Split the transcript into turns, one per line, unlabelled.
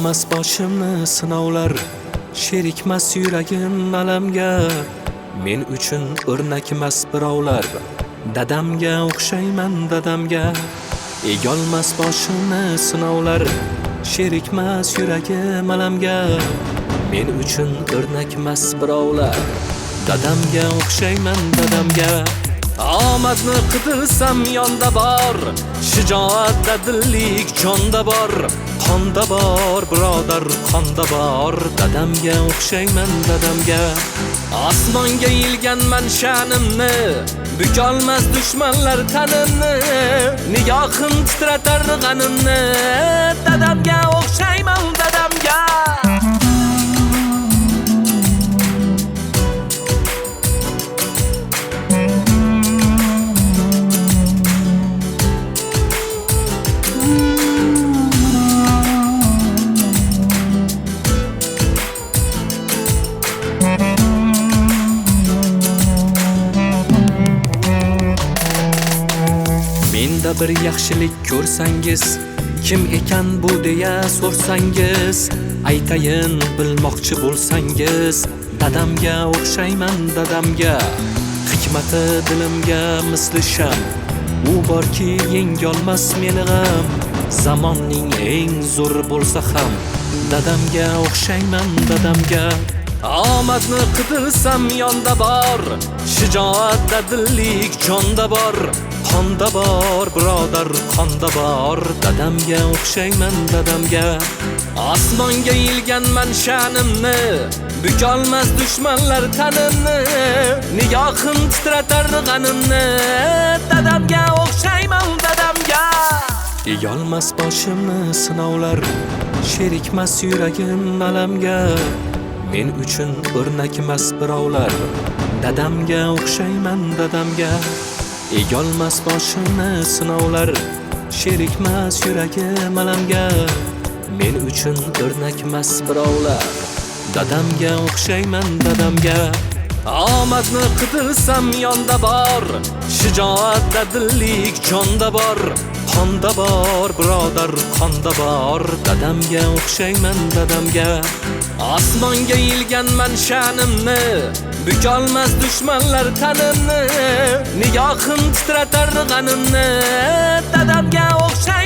Yeyolmas boshimni sinovlar, sherikmas yuragim alamga. Men uchun o'rnakmas birovlar, dadamga o'xshayman dadamga. Yeyolmas boshimni sinovlar, sherikmas yuragim alamga. Men uchun o'rnakmas birovlar, dadamga o'xshayman dadamga. Omadni qidirsam yonda bor, shijoat dadillik jonda bor. Qonda bor birodar, qonda bor, dadamga o'xshayman dadamga. Osmonga ilganman sha'nimni, bukolmas dushmanlar tanimni. Nigohim titratar g'animni, dadamga o'xshayman dadamga. Menda bir yaxshilik ko'rsangiz, kim ekan bu deya so'rsangiz, aytayin bilmoqchi bo'lsangiz, dadamga o'xshayman dadamga. Hikmati dilimga misli sham, u borki yengolmas meni g'am. Zamonning eng zo'r bo'lsa ham, dadamga o'xshayman dadamga. Omadni qidirsam yonda bor, shijoat dadillik jonda bor. Qonda bor birodar, qonda bor, dadamga o'xshayman dadamga. Osmonga ilganman sha'nimni, bukolmas dushmanlar tanimni. Nigohim titratar g'animni, dadamga o'xshayman dadamga. Yeyolmas boshimni sinovlar, sherikmas yuragim alamga. Men uchun o'rnakmas birovlar, dadamga o'xshayman dadamga. Yeyolmas boshimni sinovlar, sherikmas yuragim alamga. Men uchun o'rnakmas birovlar, dadamga o'xshayman dadamga. Omadni qidirsam yonda bor, shijoat dadillik jonda bor. Qonda bor birodar, qonda bor, dadamga o'xshayman dadamga. Osmonga ilganman sha'nimni, bukolmas dushmanlar tanimni. Nigohim titratar g'animni, dadamga o'xshayman